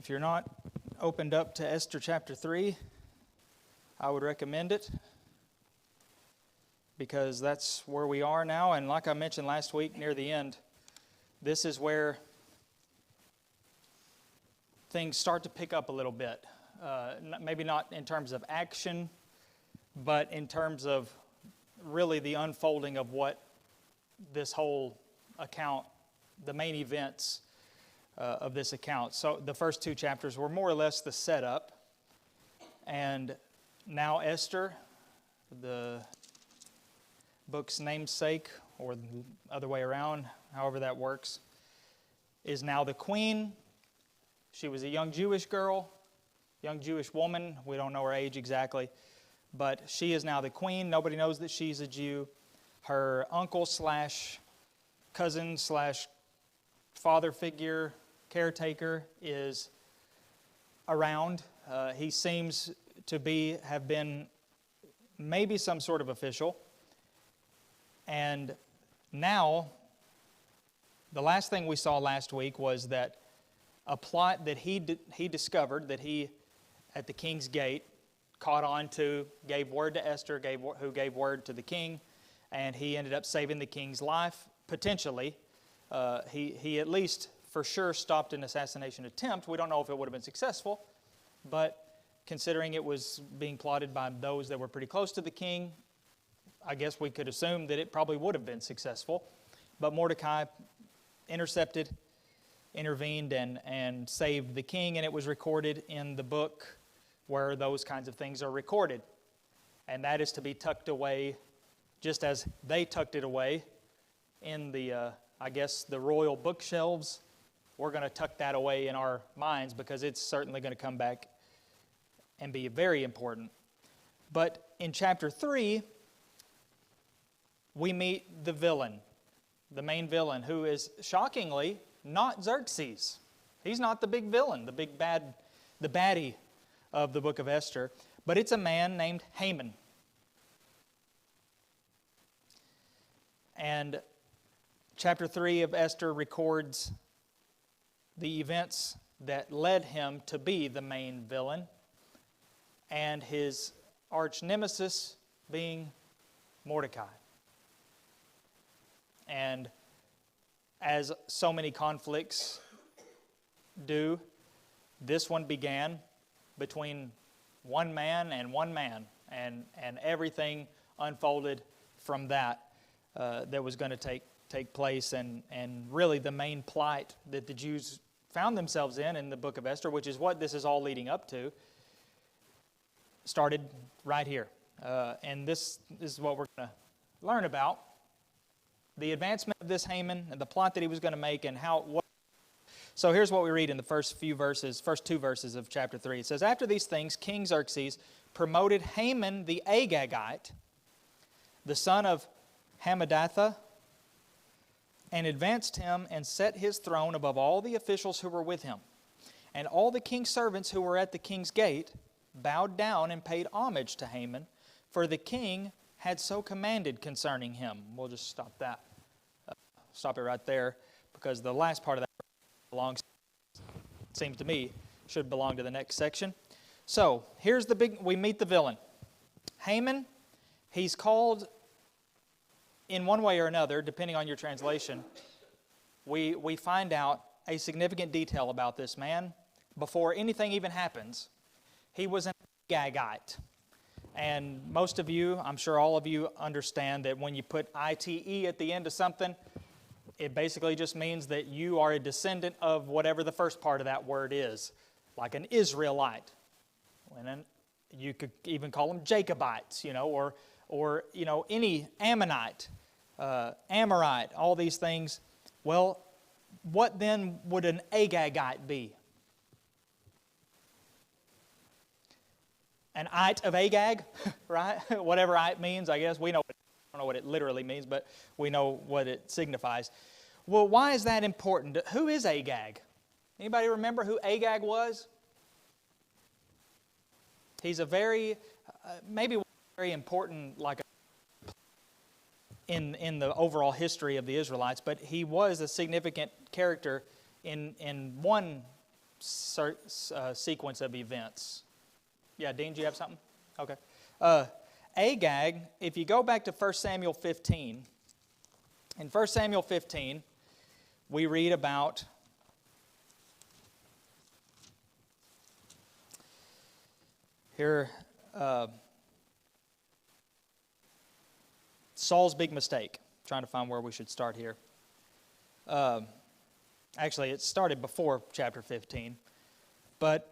If you're not opened up to Esther chapter 3, I would recommend it because that's where we are now. And like I mentioned last week near the end, this is where things start to pick up a little bit. Maybe not in terms of action, but in terms of really the unfolding of what this whole account, the main events of this account. So the first two chapters were more or less the setup. And now Esther, the book's namesake, or the other way around, however that works, is now the queen. She was a young Jewish girl, young Jewish woman. We don't know her age exactly. But she is now the queen. Nobody knows that she's a Jew. Her uncle slash cousin slash father figure, caretaker, is around. He seems to have been maybe some sort of official. And now, the last thing we saw last week was that a plot that he discovered, that he, at the king's gate, caught on to, gave word to Esther, who gave word to the king, and he ended up saving the king's life, potentially. He at least, for sure, stopped an assassination attempt. We don't know if it would have been successful, but considering it was being plotted by those that were pretty close to the king, I guess we could assume that it probably would have been successful. But Mordecai intervened and saved the king, and it was recorded in the book where those kinds of things are recorded. And that is to be tucked away, just as they tucked it away in the, the royal bookshelves. We're going to tuck that away in our minds because it's certainly going to come back and be very important. But in chapter 3, we meet the villain, the main villain, who is shockingly not Xerxes. He's not the big villain, the big bad, the baddie of the book of Esther, but it's a man named Haman. And chapter 3 of Esther records the events that led him to be the main villain, and his arch nemesis being Mordecai. And as so many conflicts do, this one began between one man, and everything unfolded from that was going to take place, and really the main plight that the Jews found themselves in the book of Esther, which is what this is all leading up to, started right here. And this is what we're going to learn about. The advancement of this Haman and the plot that he was going to make and what. So here's what we read in the first two verses of chapter 3. It says, "After these things, King Xerxes promoted Haman the Agagite, the son of Hammedatha, and advanced him and set his throne above all the officials who were with him. And all the king's servants who were at the king's gate bowed down and paid homage to Haman, for the king had so commanded concerning him." We'll just stop it right there, because the last part of that seems to me, should belong to the next section. So, here's we meet the villain. Haman, he's called, in one way or another, depending on your translation, we find out a significant detail about this man before anything even happens. He was an Agagite. And most of you, I'm sure all of you, understand that when you put ITE at the end of something, it basically just means that you are a descendant of whatever the first part of that word is, like an Israelite. You could even call them Jacobites, or any Ammonite, Amorite, all these things. Well, what then would an Agagite be? An ite of Agag, right? Whatever ite means, I guess. We don't know what it literally means, but we know what it signifies. Well, why is that important? Who is Agag? Anybody remember who Agag was? He's a very important, in the overall history of the Israelites, but he was a significant character in one sequence of events. Yeah, Dean, do you have something? Okay. Agag, if you go back to 1 Samuel 15, in 1 Samuel 15, we read about here Saul's big mistake. I'm trying to find where we should start here. Actually, it started before chapter 15. But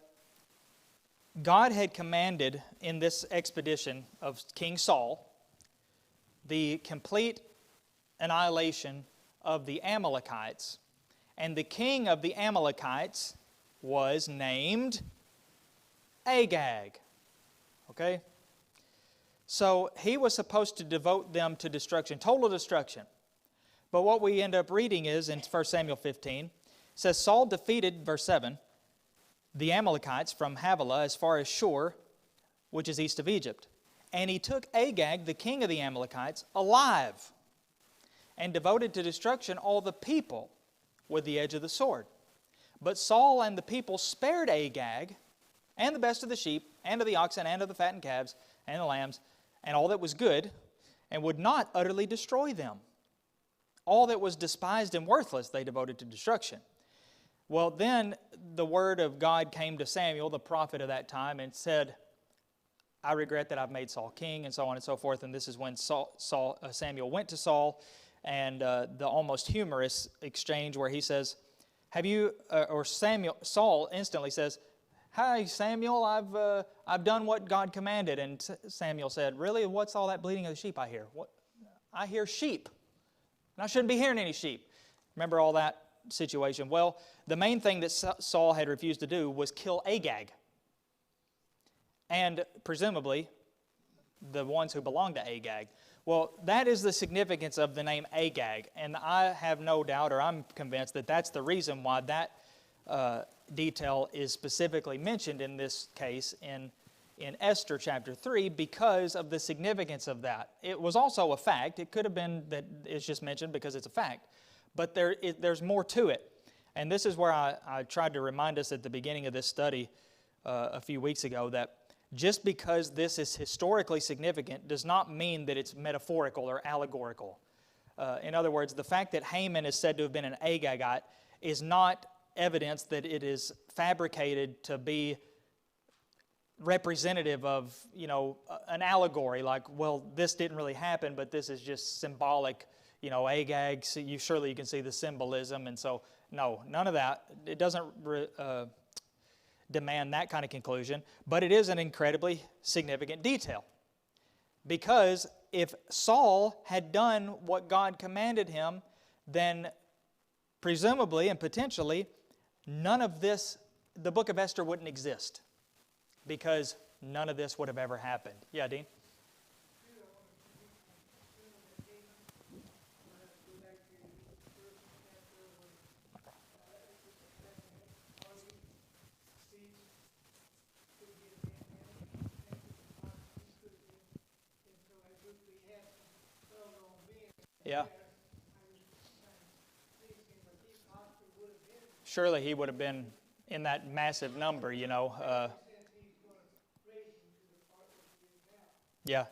God had commanded in this expedition of King Saul the complete annihilation of the Amalekites. And the king of the Amalekites was named Agag. Okay? So he was supposed to devote them to destruction, total destruction. But what we end up reading is in 1 Samuel 15, it says, Saul defeated, verse 7, the Amalekites from Havilah as far as Shur, which is east of Egypt. And he took Agag, the king of the Amalekites, alive, and devoted to destruction all the people with the edge of the sword. But Saul and the people spared Agag, and the best of the sheep, and of the oxen, and of the fattened calves, and the lambs, and all that was good, and would not utterly destroy them. All that was despised and worthless they devoted to destruction. Well, then the word of God came to Samuel, the prophet of that time, and said, I regret that I've made Saul king, and so on and so forth. And this is when Samuel went to Saul, and the almost humorous exchange where he says, Saul instantly says, Hi, Samuel, I've done what God commanded. And Samuel said, really, what's all that bleating of the sheep I hear? What? I hear sheep, and I shouldn't be hearing any sheep. Remember all that situation? Well, the main thing that Saul had refused to do was kill Agag. And presumably, the ones who belonged to Agag. Well, that is the significance of the name Agag. And I have no doubt, or I'm convinced, that that's the reason why that detail is specifically mentioned in this case in Esther chapter 3, because of the significance of that. It was also a fact. It could have been that it's just mentioned because it's a fact. But there's more to it. And this is where I tried to remind us at the beginning of this study a few weeks ago that just because this is historically significant does not mean that it's metaphorical or allegorical. In other words, the fact that Haman is said to have been an Agagite is not evidence that it is fabricated to be representative of, an allegory, like, well, this didn't really happen, but this is just symbolic, Agag, so you can see the symbolism, and so, no, none of that. It doesn't demand that kind of conclusion, but it is an incredibly significant detail. Because if Saul had done what God commanded him, then presumably and potentially, none of this, the book of Esther wouldn't exist, because none of this would have ever happened. Yeah, Dean? Yeah. Surely he would have been in that massive number, Yeah.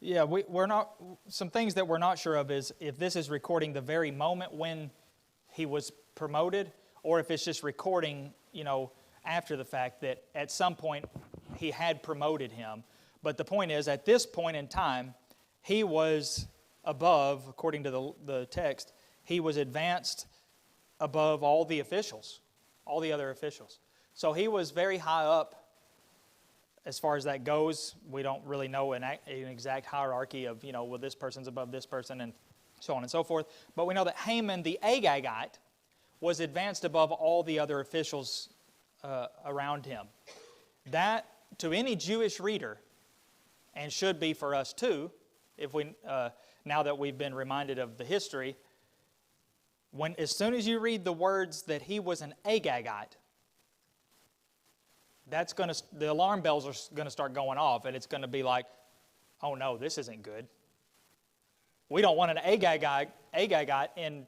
Yeah, we're not, some things that we're not sure of is if this is recording the very moment when he was promoted, or if it's just recording, after the fact that at some point he had promoted him. But the point is, at this point in time, he was above, according to the text, he was advanced above all the officials, all the other officials. So he was very high up as far as that goes. We don't really know an exact hierarchy of, well, this person's above this person and so on and so forth. But we know that Haman the Agagite was advanced above all the other officials around him. That, to any Jewish reader, and should be for us too, if we now that we've been reminded of the history, as soon as you read the words that he was an Agagite, the alarm bells are going to start going off, and it's going to be like, oh no, this isn't good. We don't want an Agagite, in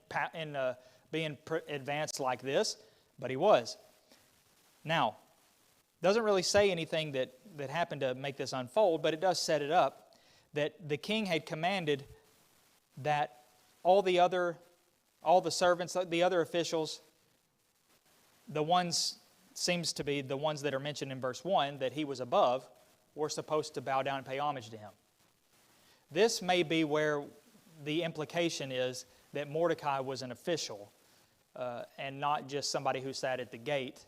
being advanced like this, but he was. Now, doesn't really say anything that happened to make this unfold, but it does set it up that the king had commanded that all the servants, the other officials, the ones, seems to be the ones that are mentioned in verse 1 that he was above, were supposed to bow down and pay homage to him. This may be where the implication is that Mordecai was an official and not just somebody who sat at the gate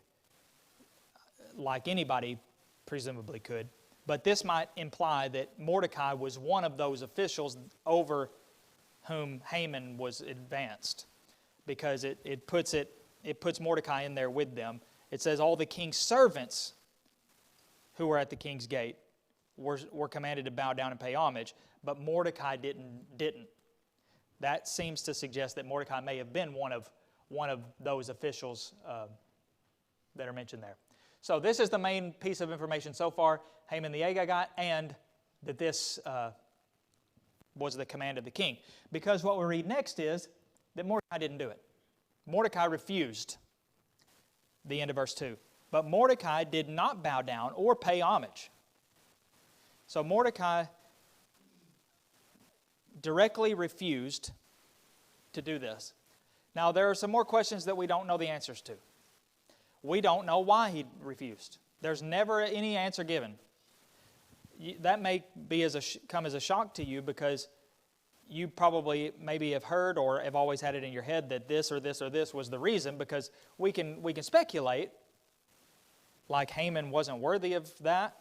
like anybody presumably could. But this might imply that Mordecai was one of those officials over whom Haman was advanced, because it puts Mordecai in there with them. It says all the king's servants who were at the king's gate were commanded to bow down and pay homage, but Mordecai didn't. That seems to suggest that Mordecai may have been one of those officials that are mentioned there. So this is the main piece of information so far, Haman the Agagite, and that this was the command of the king. Because what we read next is that Mordecai didn't do it. Mordecai refused, the end of verse 2. But Mordecai did not bow down or pay homage. So Mordecai directly refused to do this. Now there are some more questions that we don't know the answers to. We don't know why he refused. There's never any answer given. That may be come as a shock to you, because you probably maybe have heard or have always had it in your head that this or this or this was the reason, because we can speculate like Haman wasn't worthy of that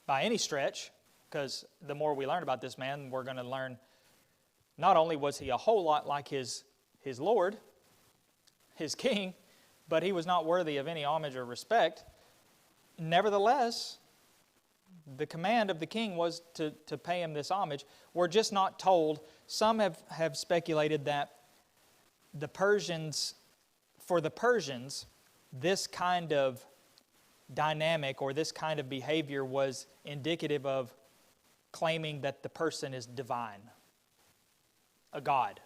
by any stretch, because the more we learn about this man, we're going to learn not only was he a whole lot like his Lord, his king, but he was not worthy of any homage or respect. Nevertheless, the command of the king was to pay him this homage. We're just not told. Some have speculated that for the Persians, this kind of dynamic or this kind of behavior was indicative of claiming that the person is divine, a god.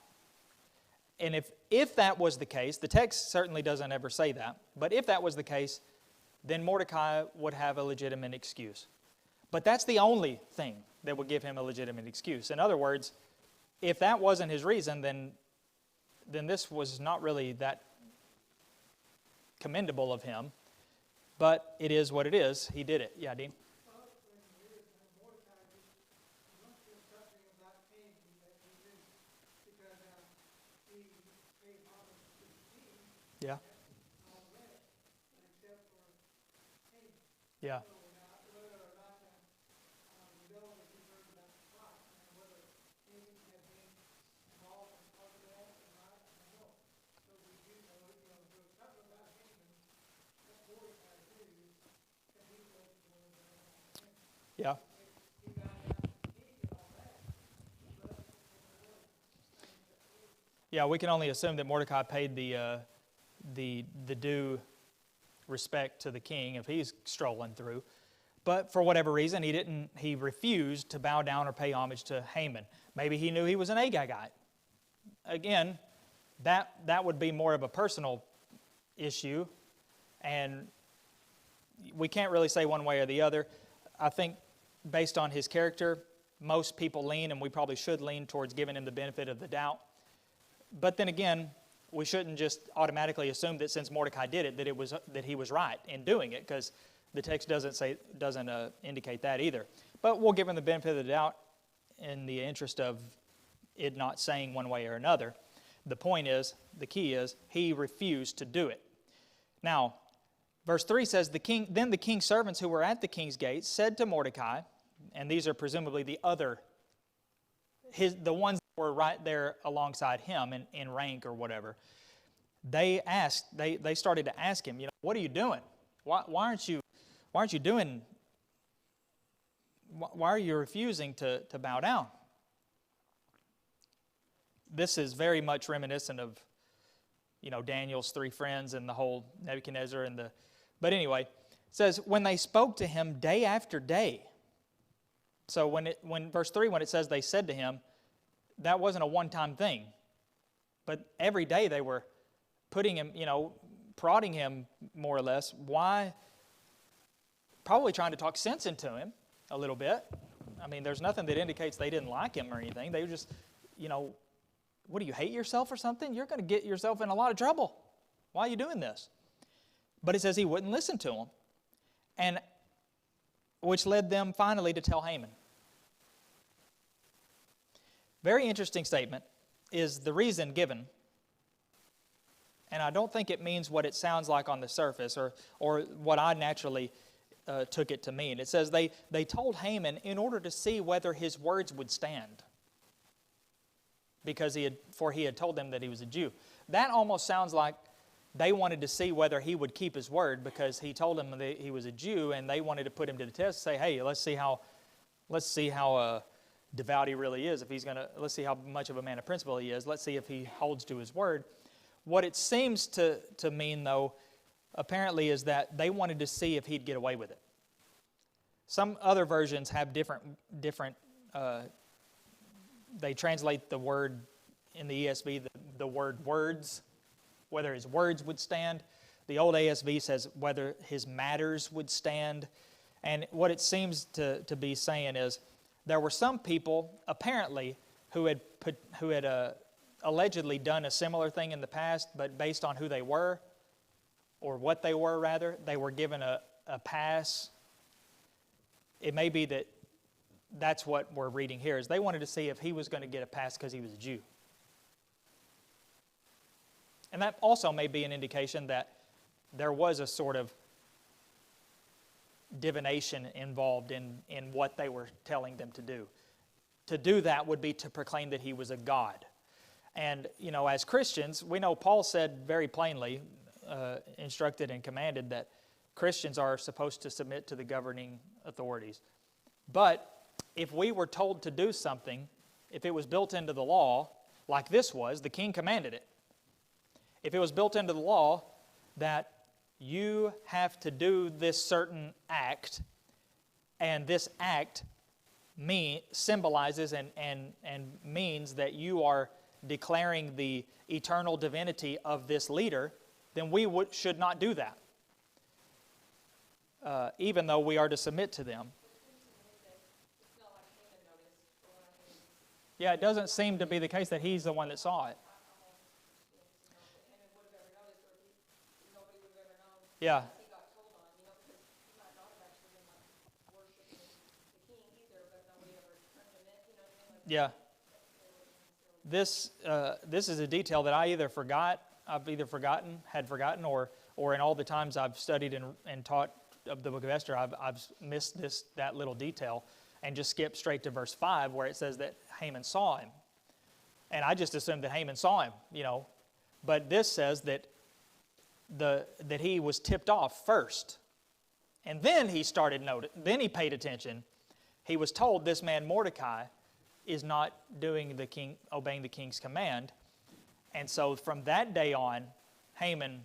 And if that was the case, the text certainly doesn't ever say that, but if that was the case, then Mordecai would have a legitimate excuse. But that's the only thing that would give him a legitimate excuse. In other words, if that wasn't his reason, then this was not really that commendable of him. But it is what it is. He did it. Yeah, Dean? Yeah. Yeah. Yeah. Yeah, we can only assume that Mordecai paid the due respect to the king if he's strolling through. But for whatever reason, he refused to bow down or pay homage to Haman. Maybe he knew he was an Agagite. Again, that would be more of a personal issue, and we can't really say one way or the other. I think based on his character, most people lean, and we probably should lean towards giving him the benefit of the doubt. But then again, we shouldn't just automatically assume that since Mordecai did it, that he was right in doing it, because the text doesn't indicate that either. But we'll give him the benefit of the doubt in the interest of it not saying one way or another. The key is, he refused to do it. Now, verse 3 says, Then the king's servants who were at the king's gate said to Mordecai, and these are presumably the ones that were right there alongside him in rank or whatever. They started to ask him, what are you doing? Why aren't you refusing to bow down? This is very much reminiscent of, Daniel's three friends and the whole Nebuchadnezzar but anyway, it says, when they spoke to him day after day. So when verse 3, when it says they said to him, that wasn't a one-time thing. But every day they were putting him, prodding him more or less. Why? Probably trying to talk sense into him a little bit. I mean, there's nothing that indicates they didn't like him or anything. They were just, what do you hate yourself or something? You're going to get yourself in a lot of trouble. Why are you doing this? But it says he wouldn't listen to him, and which led them finally to tell Haman. Very interesting statement is the reason given. And I don't think it means what it sounds like on the surface or what I naturally took it to mean. It says they told Haman in order to see whether his words would stand, because he had told them that he was a Jew. That almost sounds like they wanted to see whether he would keep his word, because he told them that he was a Jew, and they wanted to put him to the test, say, hey, let's see how devout he really is. Let's see how much of a man of principle he is. Let's see if he holds to his word. What it seems to mean, though, apparently, is that they wanted to see if he'd get away with it. Some other versions have different. They translate the word in the ESV, the word words, whether his words would stand. The old ASV says whether his matters would stand. And what it seems to be saying is there were some people, apparently, who had allegedly done a similar thing in the past, but based on who they were, or what they were rather, they were given a pass. It may be that that's what we're reading here, is they wanted to see if he was going to get a pass because he was a Jew. And that also may be an indication that there was a sort of divination involved in what they were telling them to do. To do that would be to proclaim that he was a god. And, as Christians, we know Paul said very plainly, instructed and commanded that Christians are supposed to submit to the governing authorities. But if we were told to do something, if it was built into the law, like this was, the king commanded it. If it was built into the law that you have to do this certain act, and this act symbolizes and means that you are declaring the eternal divinity of this leader, then we should not do that, even though we are to submit to them. Yeah, it doesn't seem to be the case that he's the one that saw it. Yeah. Yeah. This is a detail that I've either forgotten, or in all the times I've studied and taught of the book of Esther, I've missed that little detail and just skipped straight to verse 5 where it says that Haman saw him. And I just assumed that Haman saw him, But this says that he was tipped off first. And then he then he paid attention. He was told this man Mordecai is not obeying the king's command. And so from that day on, Haman,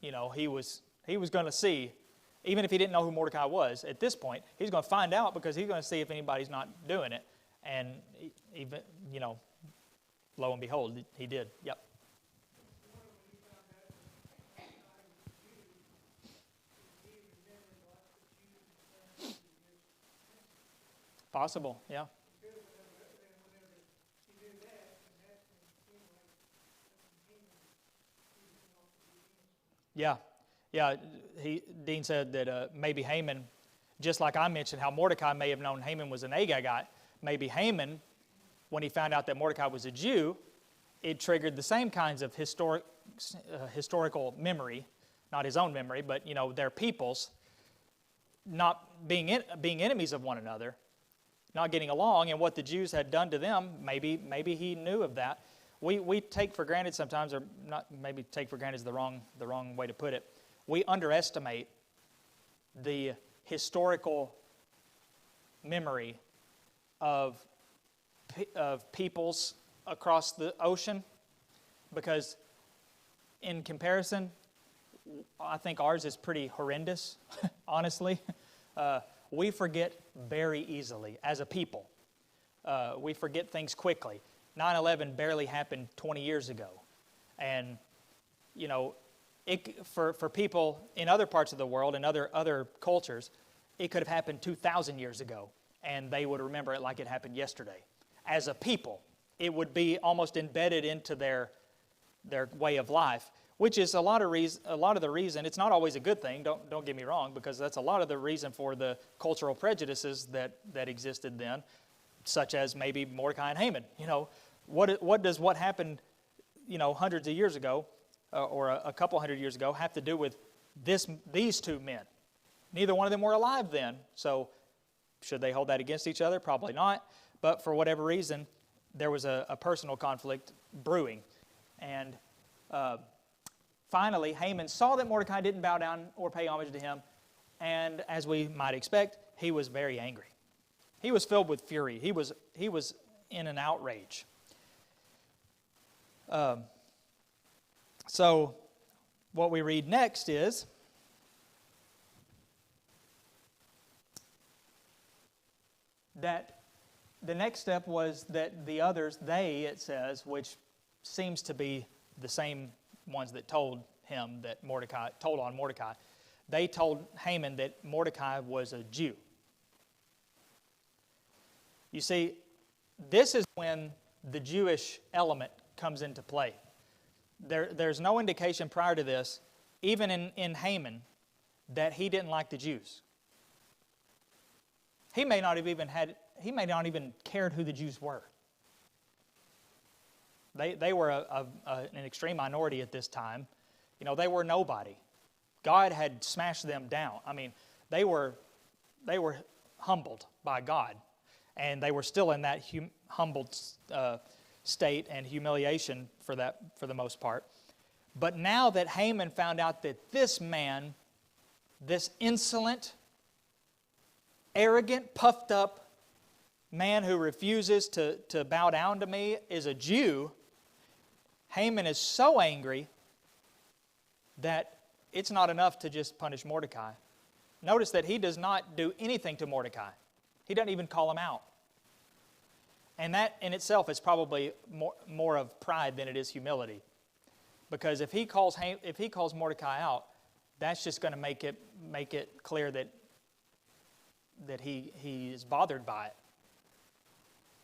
he was going to see, even if he didn't know who Mordecai was, at this point, he's going to find out because he's going to see if anybody's not doing it. And even, lo and behold, he did. Yep. Possible, yeah. Yeah. Dean said that maybe Haman, just like I mentioned how Mordecai may have known Haman was an Agagite, maybe Haman, when he found out that Mordecai was a Jew, it triggered the same kinds of historical memory, not his own memory, but their people's not being enemies of one another, not getting along, and what the Jews had done to them. Maybe he knew of that. We take for granted sometimes, or not. Maybe take for granted is the wrong way to put it. We underestimate the historical memory of peoples across the ocean, because in comparison, I think ours is pretty horrendous, honestly. We forget very easily as a people. We forget things quickly. 9/11 barely happened 20 years ago. And, for people in other parts of the world, in other cultures, it could have happened 2,000 years ago, and they would remember it like it happened yesterday. As a people, it would be almost embedded into their way of life, which is a lot of the reason. It's not always a good thing, don't get me wrong, because that's a lot of the reason for the cultural prejudices that existed then, such as maybe Mordecai and Haman. What does what happened, hundreds of years ago, or a couple hundred years ago, have to do with these two men? Neither one of them were alive then, so should they hold that against each other? Probably not, but for whatever reason, there was a personal conflict brewing. And finally, Haman saw that Mordecai didn't bow down or pay homage to him, and as we might expect, he was very angry. He was filled with fury. He was in an outrage. So what we read next is that the next step was that the others, it says, which seems to be the same ones that told him that Mordecai, told on Mordecai, they told Haman that Mordecai was a Jew. You see, this is when the Jewish element comes into play. There's no indication prior to this, even in Haman, that he didn't like the Jews. He may not even cared who the Jews were. They were an extreme minority at this time. They were nobody. God had smashed them down. I mean, they were humbled by God, and they were still in that humbled state and humiliation for the most part. But now that Haman found out that this man, this insolent, arrogant, puffed up man who refuses to bow down to me is a Jew, Haman is so angry that it's not enough to just punish Mordecai. Notice that he does not do anything to Mordecai. He doesn't even call him out. And that in itself is probably more of pride than it is humility. Because if he calls Mordecai out, that's just going to make it clear that he is bothered by it.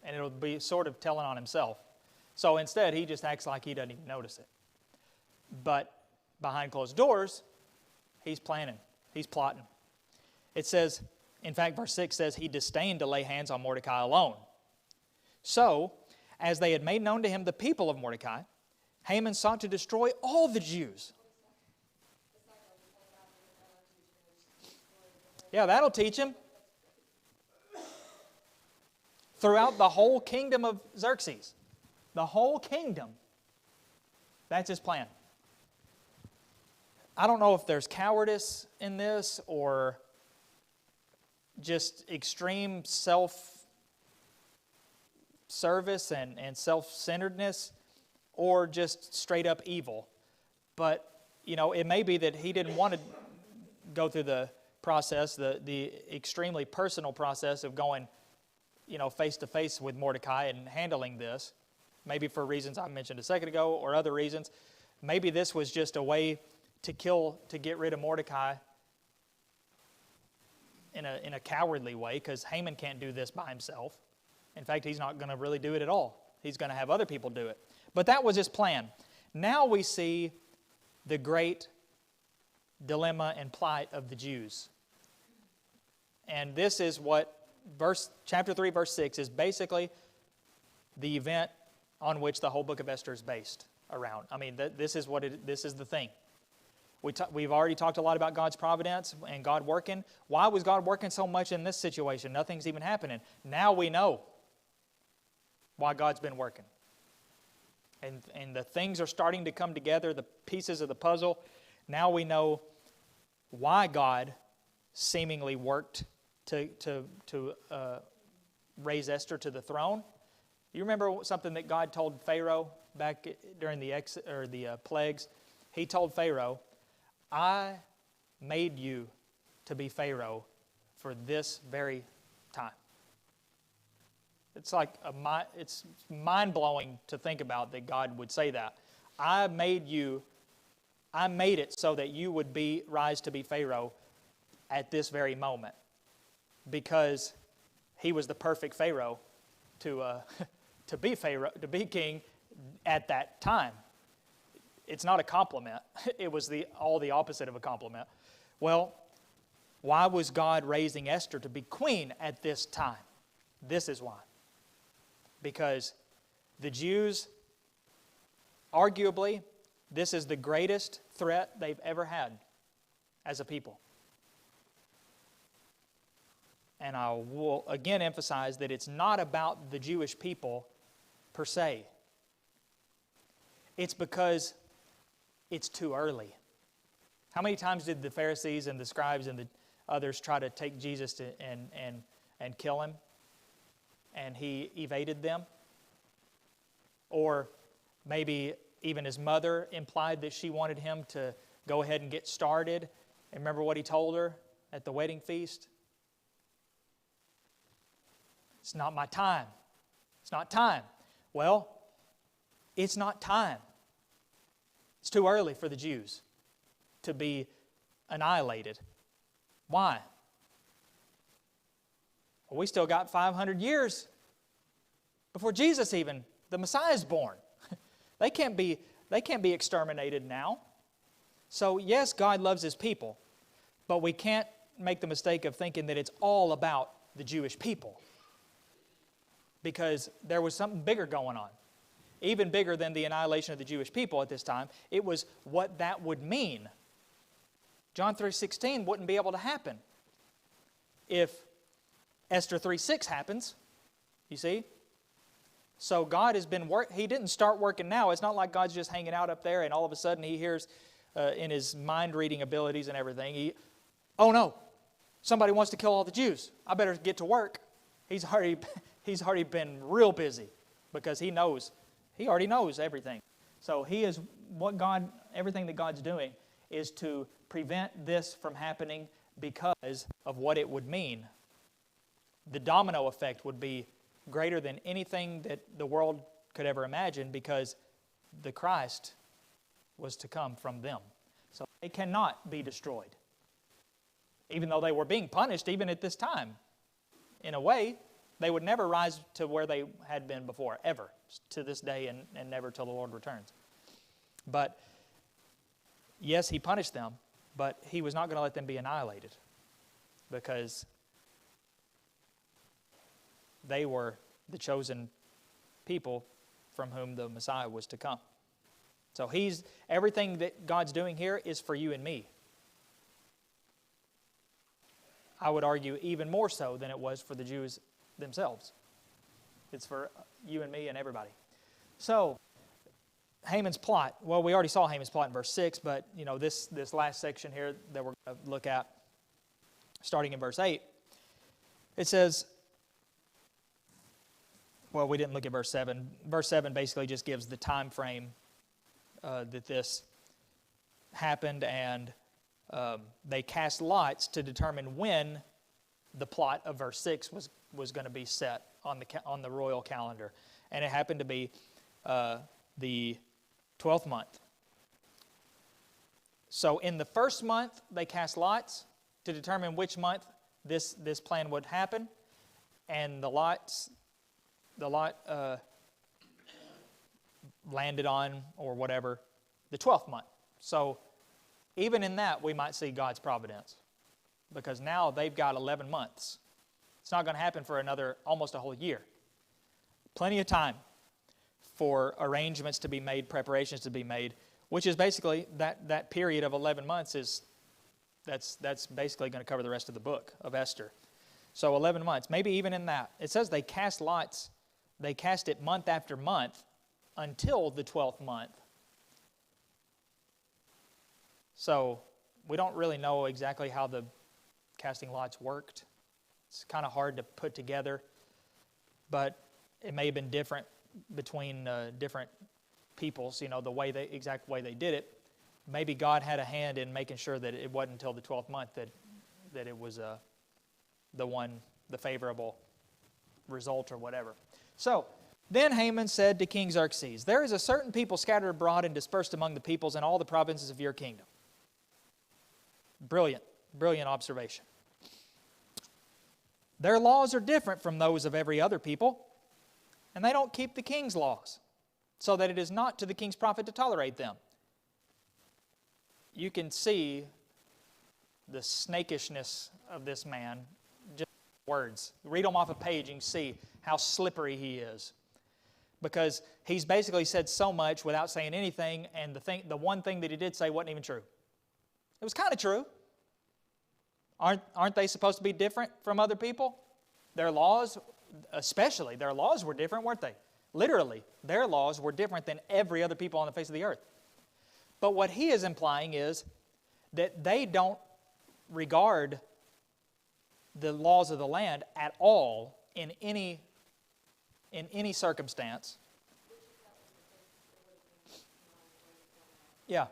And it'll be sort of telling on himself. So instead, he just acts like he doesn't even notice it. But behind closed doors, he's planning. He's plotting. It says, in fact, verse 6 says, he disdained to lay hands on Mordecai alone. So, as they had made known to him the people of Mordecai, Haman sought to destroy all the Jews. Yeah, that'll teach him. Throughout the whole kingdom of Xerxes. The whole kingdom. That's his plan. I don't know if there's cowardice in this or just extreme self-service and self-centeredness or just straight up evil. But, it may be that he didn't want to go through the process, the extremely personal process of going, face to face with Mordecai and handling this. Maybe for reasons I mentioned a second ago or other reasons. Maybe this was just a way to get rid of Mordecai in a cowardly way, because Haman can't do this by himself. In fact, he's not going to really do it at all. He's going to have other people do it. But that was his plan. Now we see the great dilemma and plight of the Jews. And this is what chapter 3, verse 6 is basically the event on which the whole book of Esther is based around. I mean, this is the thing. We've already talked a lot about God's providence and God working. Why was God working so much in this situation? Nothing's even happening. Now we know why God's been working. And the things are starting to come together, the pieces of the puzzle. Now we know why God seemingly worked to raise Esther to the throne. You remember something that God told Pharaoh back during the plagues? He told Pharaoh, I made you to be Pharaoh for this very time. It's it's mind-blowing to think about that God would say that. I made you I made it so that you would rise to be Pharaoh at this very moment, because he was the perfect Pharaoh to be Pharaoh, to be king at that time. It's not a compliment. It was all the opposite of a compliment. Well, why was God raising Esther to be queen at this time? This is why. Because the Jews, arguably, this is the greatest threat they've ever had as a people. And I will again emphasize that it's not about the Jewish people per se. It's because it's too early. How many times did the Pharisees and the scribes and the others try to take Jesus and kill him? And he evaded them? Or maybe even his mother implied that she wanted him to go ahead and get started. And remember what he told her at the wedding feast? It's not my time. It's not time. Well, it's not time. It's too early for the Jews to be annihilated. Why? Well, we still got 500 years before Jesus even, the Messiah, is born. They can't be exterminated now. So yes, God loves His people, but we can't make the mistake of thinking that it's all about the Jewish people, because there was something bigger going on. Even bigger than the annihilation of the Jewish people at this time. It was what that would mean. John 3:16 wouldn't be able to happen if Esther 3:6 happens, you see. So God has been He didn't start working now. It's not like God's just hanging out up there and all of a sudden He hears in His mind-reading abilities and everything, oh no, somebody wants to kill all the Jews. I better get to work. He's already been real busy, because He already knows everything. So everything that God's doing is to prevent this from happening because of what it would mean. The domino effect would be greater than anything that the world could ever imagine, because the Christ was to come from them. So they cannot be destroyed. Even though they were being punished even at this time. In a way, they would never rise to where they had been before, ever, to this day and never till the Lord returns. But yes, He punished them, but He was not going to let them be annihilated, because they were the chosen people from whom the Messiah was to come. So everything that God's doing here is for you and me. I would argue even more so than it was for the Jews themselves. It's for you and me and everybody. So, Haman's plot. Well, we already saw Haman's plot in verse 6, but this last section here that we're going to look at, starting in verse 8, it says, well, we didn't look at verse 7. Verse 7 basically just gives the time frame that this happened, and they cast lots to determine when the plot of verse 6 was going to be set on the royal calendar. And it happened to be the 12th month. So in the first month, they cast lots to determine which month this plan would happen. And the lot landed on, or whatever, the 12th month. So even in that, we might see God's providence, because now they've got 11 months. It's not going to happen for almost a whole year. Plenty of time for arrangements to be made, preparations to be made, which is basically that period of 11 months that's basically going to cover the rest of the book of Esther. So 11 months, maybe even in that. It says they cast lots. They cast it month after month until the 12th month. So we don't really know exactly how the casting lots worked. It's kind of hard to put together, but it may have been different between different peoples, the exact way they did it. Maybe God had a hand in making sure that it wasn't until the 12th month that it was the favorable result or whatever. So Then Haman said to King Xerxes, there is a certain people scattered abroad and dispersed among the peoples in all the provinces of your kingdom. Brilliant, brilliant observation. Their laws are different from those of every other people, and they don't keep the king's laws, so that it is not to the king's profit to tolerate them. You can see the snakishness of this man, just words. Read them off a page, you can see how slippery he is. Because he's basically said so much without saying anything, and the one thing that he did say wasn't even true. It was kind of true. Aren't they supposed to be different from other people? Their laws, especially, their laws were different, weren't they? Literally, their laws were different than every other people on the face of the earth. But what he is implying is that they don't regard the laws of the land at all in any circumstance. Yeah.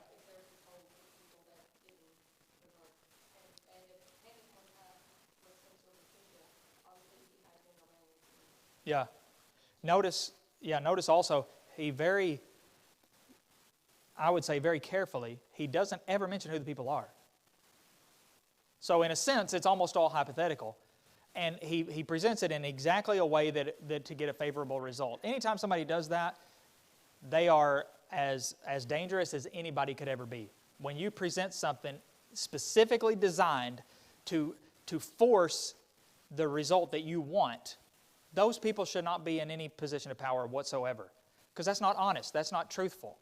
Yeah. Notice also, I would say very carefully, he doesn't ever mention who the people are. So in a sense, it's almost all hypothetical. And he presents it in exactly a way that to get a favorable result. Anytime somebody does that, they are as dangerous as anybody could ever be. When you present something specifically designed to force the result that you want, those people should not be in any position of power whatsoever. Because that's not honest. That's not truthful.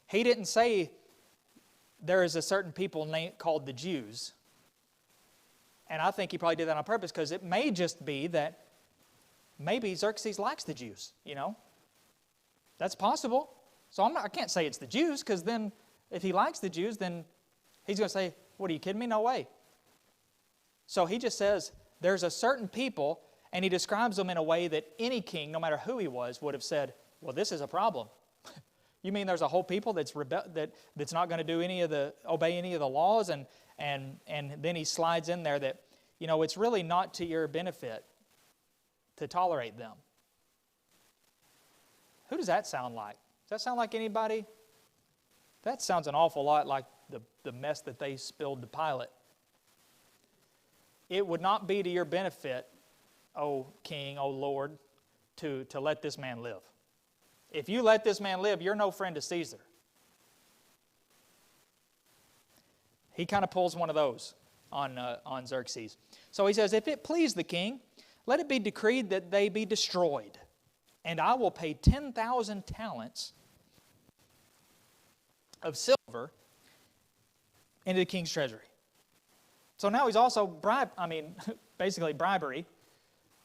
He didn't say there is a certain people called the Jews. And I think he probably did that on purpose because it may just be that maybe Xerxes likes the Jews, you know. That's possible. So I can't say it's the Jews because then if he likes the Jews, then he's going to say, what, are you kidding me? No way. So he just says there's a certain people, and he describes them in a way that any king, no matter who he was, would have said, well, this is a problem. You mean there's a whole people that's not going to obey any of the laws? And then he slides in there that, you know, it's really not to your benefit to tolerate them. Who does that sound like? Does that sound like anybody? That sounds an awful lot like the mess that they spilled to Pilate. It would not be to your benefit, O King, O Lord, to let this man live. If you let this man live, you're no friend to Caesar. He kind of pulls one of those on Xerxes. So he says, if it please the king, let it be decreed that they be destroyed, and I will pay 10,000 talents of silver into the king's treasury. So now he's also basically bribery.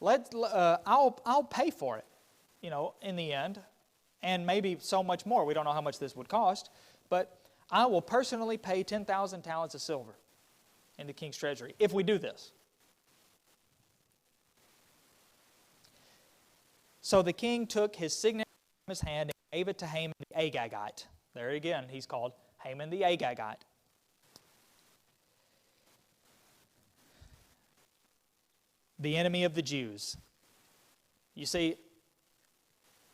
I'll pay for it, you know, in the end, and maybe so much more. We don't know how much this would cost, but I will personally pay 10,000 talents of silver in the king's treasury if we do this. So the king took his signet from his hand and gave it to Haman the Agagite. There again, he's called Haman the Agagite. The enemy of the Jews. You see,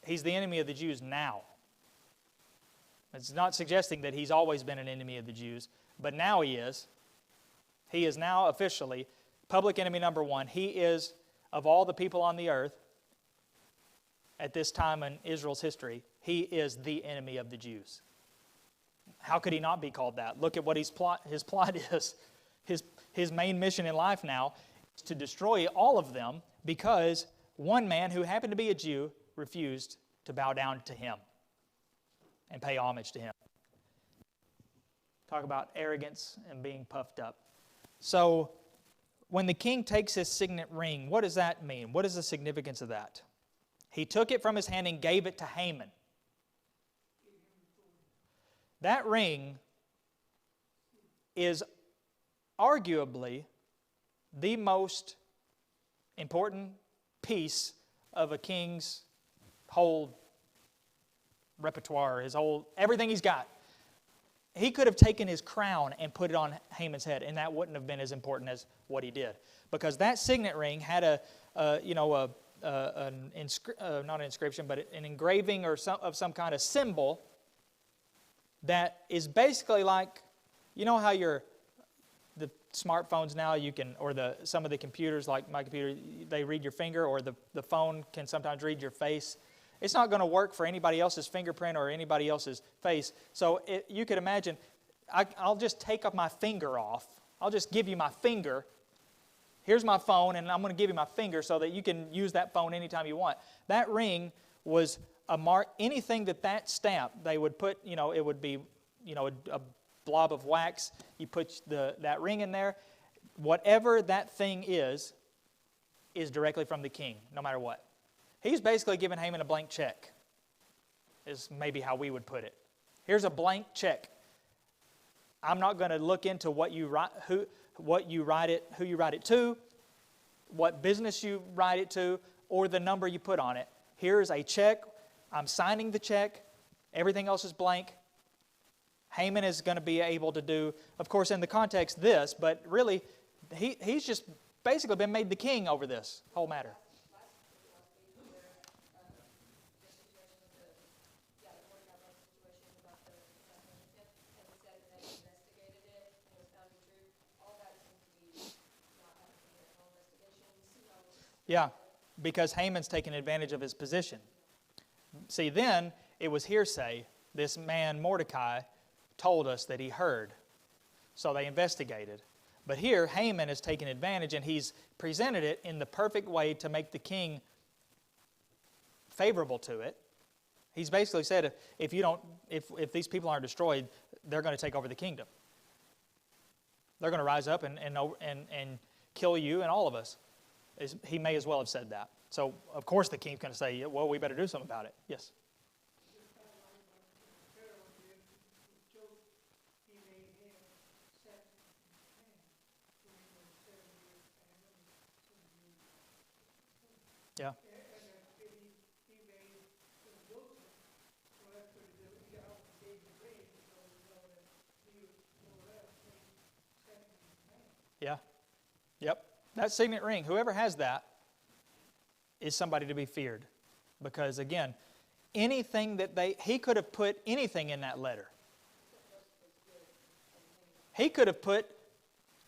he's the enemy of the Jews now. It's not suggesting that he's always been an enemy of the Jews, but now he is. He is now officially public enemy number one. He is, of all the people on the earth at this time in Israel's history, he is the enemy of the Jews. How could he not be called that? Look at what his plot is. His main mission in life now is to destroy all of them because one man who happened to be a Jew refused to bow down to him and pay homage to him. Talk about arrogance and being puffed up. So, when the king takes his signet ring, what does that mean? What is the significance of that? He took it from his hand and gave it to Haman. That ring is arguably the most important piece of a king's whole repertoire, everything he's got. He could have taken his crown and put it on Haman's head, and that wouldn't have been as important as what he did. Because that signet ring had not an inscription, but an engraving or of some kind of symbol that is basically like, you know how the smartphones now you can, or some of the computers like my computer, they read your finger, or the phone can sometimes read your face. It's not going to work for anybody else's fingerprint or anybody else's face. So you could imagine, I'll just take up my finger off. I'll just give you my finger. Here's my phone, and I'm going to give you my finger so that you can use that phone anytime you want. That ring was a mark. Anything that stamp, they would put, it would be, a blob of wax. You put that ring in there. Whatever that thing is directly from the king, no matter what. He's basically giving Haman a blank check, is maybe how we would put it. Here's a blank check. I'm not going to look into what you write, who you write it to, what business you write it to, or the number you put on it. Here's a check. I'm signing the check. Everything else is blank. Haman is going to be able to do, of course, in the context this, but really, he's just basically been made the king over this whole matter. Yeah, because Haman's taken advantage of his position. See, then it was hearsay. This man, Mordecai, told us that he heard. So they investigated. But here, Haman has taken advantage, and he's presented it in the perfect way to make the king favorable to it. He's basically said, if these people aren't destroyed, they're going to take over the kingdom. They're going to rise up and kill you and all of us. He may as well have said that. So, of course, the king's going to say, well, we better do something about it. Yes? Yeah. Yeah. Yep. That signet ring, whoever has that, is somebody to be feared. Because again, anything he could have put anything in that letter. He could have put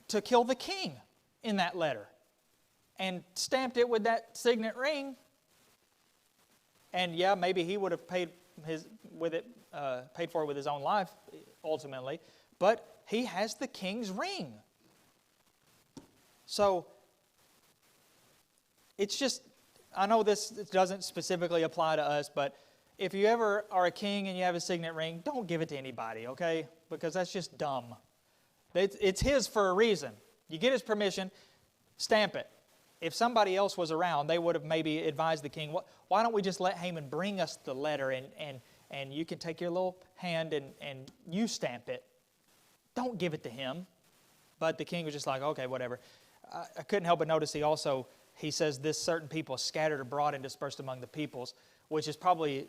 to kill the king in that letter and stamped it with that signet ring. And yeah, maybe he would have paid for it with his own life ultimately. But he has the king's ring. So it's just, I know this doesn't specifically apply to us, but if you ever are a king and you have a signet ring, don't give it to anybody, okay? Because that's just dumb. It's his for a reason. You get his permission, stamp it. If somebody else was around, they would have maybe advised the king, why don't we just let Haman bring us the letter and you can take your little hand and you stamp it. Don't give it to him. But the king was just like, okay, whatever. I couldn't help but notice he says this certain people scattered abroad and dispersed among the peoples, which is probably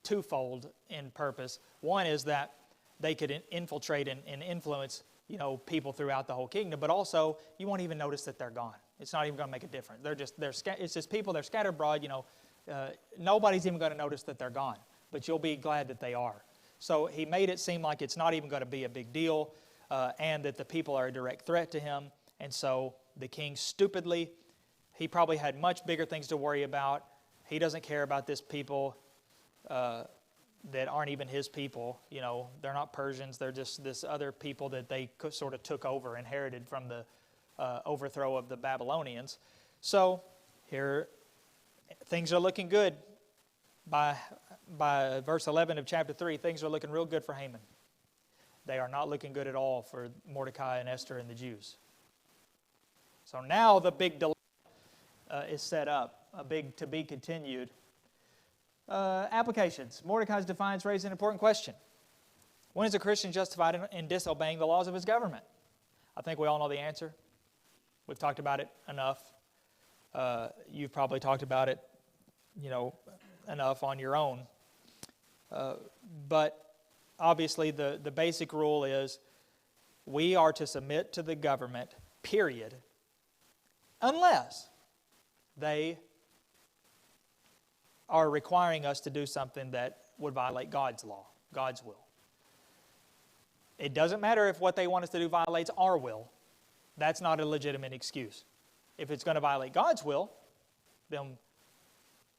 twofold in purpose. One is that they could infiltrate and influence, people throughout the whole kingdom, but also you won't even notice that they're gone. It's not even going to make a difference. It's just people, they're scattered abroad, nobody's even going to notice that they're gone, but you'll be glad that they are. So he made it seem like it's not even going to be a big deal, and that the people are a direct threat to him, and so the king stupidly, he probably had much bigger things to worry about. He doesn't care about this people that aren't even his people. They're not Persians. They're just this other people that they sort of took over, inherited from the overthrow of the Babylonians. So here, things are looking good. By verse 11 of chapter 3, things are looking real good for Haman. They are not looking good at all for Mordecai and Esther and the Jews. So now the big dilemma is set up, a big to be continued. Applications. Mordecai's defiance raises an important question. When is a Christian justified in disobeying the laws of his government? I think we all know the answer. We've talked about it enough. You've probably talked about it, enough on your own. But obviously the basic rule is we are to submit to the government, period, unless they are requiring us to do something that would violate God's law, God's will. It doesn't matter if what they want us to do violates our will. That's not a legitimate excuse. If it's going to violate God's will, then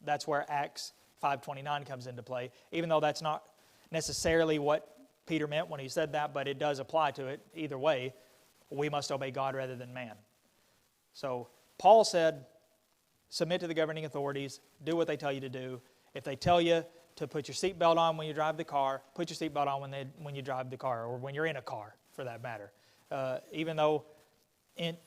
that's where Acts 5:29 comes into play, even though that's not necessarily what Peter meant when he said that, but it does apply to it. Either way, we must obey God rather than man. So Paul said, submit to the governing authorities, do what they tell you to do. If they tell you to put your seatbelt on when you drive the car, put your seatbelt on when you drive the car, or when you're in a car, for that matter. Even though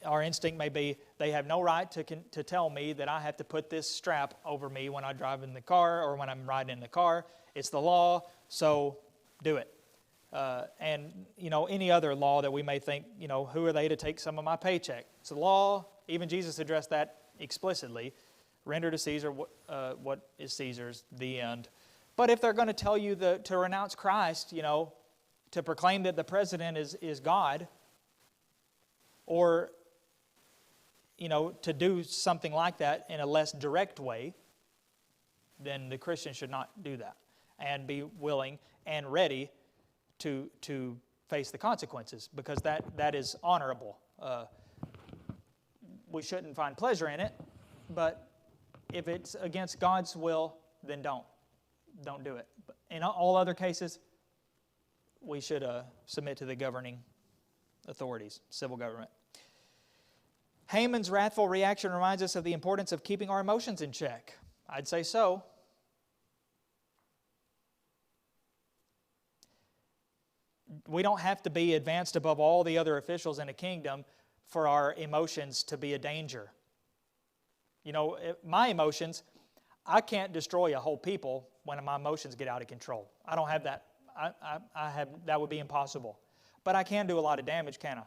our instinct may be, they have no right to tell me that I have to put this strap over me when I drive in the car or when I'm riding in the car. It's the law, so do it. And, any other law that we may think, who are they to take some of my paycheck? It's the law. Even Jesus addressed that explicitly. Render to Caesar what is Caesar's, the end. But if they're going to tell you to renounce Christ, to proclaim that the president is God, or, to do something like that in a less direct way, then the Christian should not do that and be willing and ready to face the consequences, because that is honorable. We shouldn't find pleasure in it, but if it's against God's will, then don't do it. But in all other cases, we should submit to the governing authorities, civil government. Haman's wrathful reaction reminds us of the importance of keeping our emotions in check. I'd say so. We don't have to be advanced above all the other officials in a kingdom for our emotions to be a danger. My emotions, I can't destroy a whole people when my emotions get out of control. I don't have that. That would be impossible. But I can do a lot of damage, can I?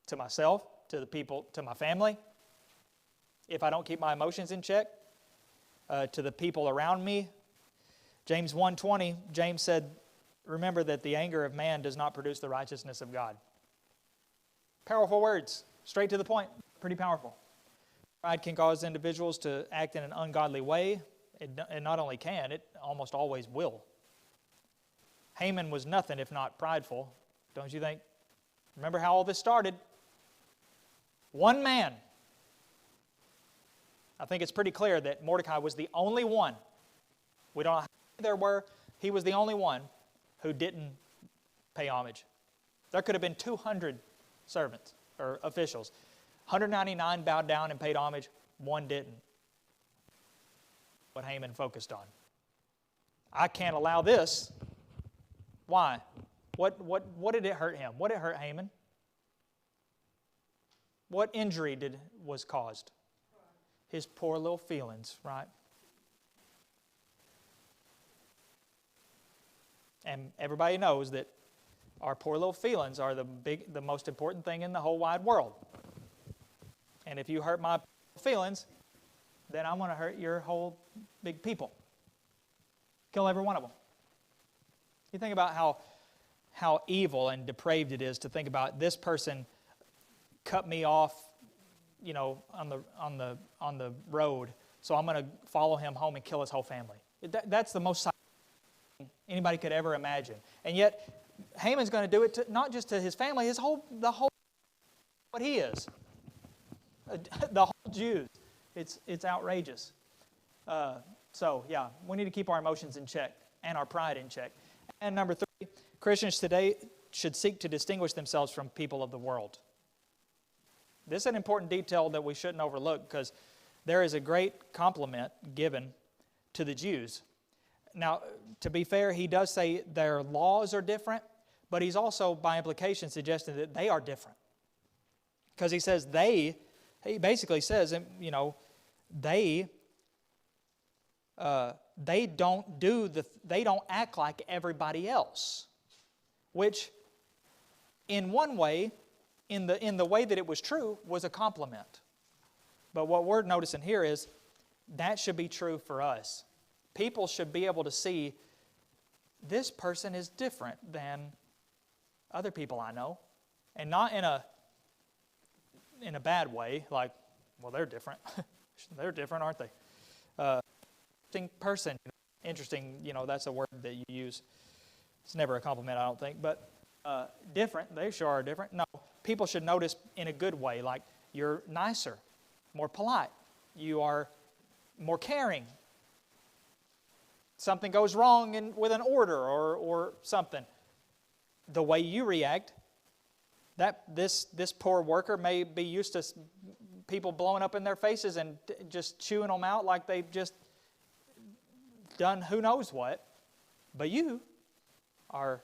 To myself, to the people, to my family. If I don't keep my emotions in check, to the people around me. James 1:20, James said, remember that the anger of man does not produce the righteousness of God. Powerful words, straight to the point, pretty powerful. Pride can cause individuals to act in an ungodly way. It not only can, it almost always will. Haman was nothing if not prideful, don't you think? Remember how all this started? One man. I think it's pretty clear that Mordecai was the only one. We don't know how many there were. He was the only one who didn't pay homage. There could have been 200 servants or officials. 199 bowed down and paid homage. One didn't. What Haman focused on. I can't allow this. Why? What did it hurt him? What did it hurt Haman? What injury was caused? His poor little feelings, right? And everybody knows that our poor little feelings are the most important thing in the whole wide world. And if you hurt my feelings, then I'm going to hurt your whole big people. Kill every one of them. You think about how evil and depraved it is to think about this person cut me off, on the road, so I'm going to follow him home and kill his whole family. That's the most thing anybody could ever imagine. And yet, Haman's going to do it not just to his family, the whole what he is, the whole Jews. It's outrageous. So yeah, we need to keep our emotions in check and our pride in check. And number 3, Christians today should seek to distinguish themselves from people of the world. This is an important detail that we shouldn't overlook, because there is a great compliment given to the Jews. Now, to be fair, he does say their laws are different, but he's also, by implication, suggesting that they are different. Because he says he basically says, they don't act like everybody else, which in one way, in the way that it was true, was a compliment. But what we're noticing here is that should be true for us. People should be able to see this person is different than other people I know, and not in a bad way, like, well, they're different. They're different, aren't they? interesting person. Interesting, that's a word that you use. It's never a compliment, I don't think, but different. They sure are different. No, people should notice in a good way, like you're nicer, more polite. You are more caring. Something goes wrong with an order or something. The way you react, that this poor worker may be used to people blowing up in their faces and just chewing them out like they've just done who knows what. But you are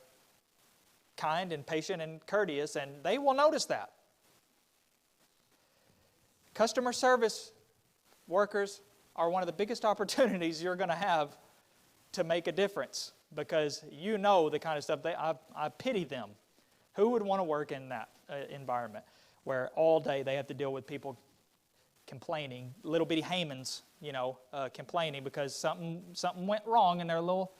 kind and patient and courteous, and they will notice that. Customer service workers are one of the biggest opportunities you're going to have to make a difference, because you know the kind of stuff I pity them. Who would want to work in that environment where all day they have to deal with people complaining, little bitty Hamans, complaining because something went wrong and their little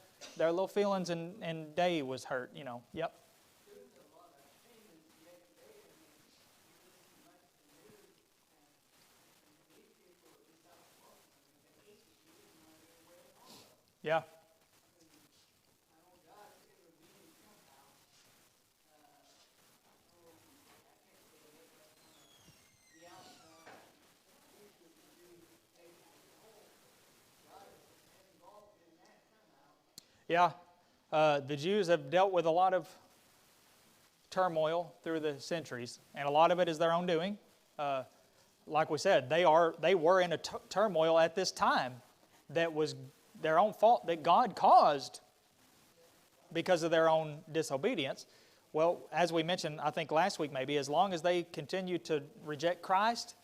feelings and day was hurt. Yep. Yeah. Yeah, the Jews have dealt with a lot of turmoil through the centuries, and a lot of it is their own doing. Like we said, they were in a turmoil at this time that was their own fault, that God caused because of their own disobedience. Well, as we mentioned, I think last week maybe, as long as they continue to reject Christ,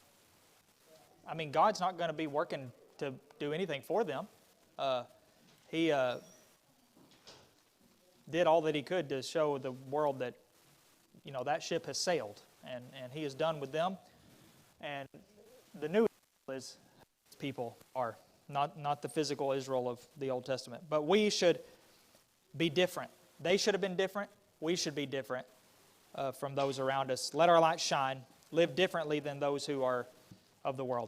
God's not going to be working to do anything for them. He did all that he could to show the world that, that ship has sailed, and he is done with them. And the new is people are, not the physical Israel of the Old Testament. But we should be different. They should have been different. We should be different from those around us. Let our light shine. Live differently than those who are of the world.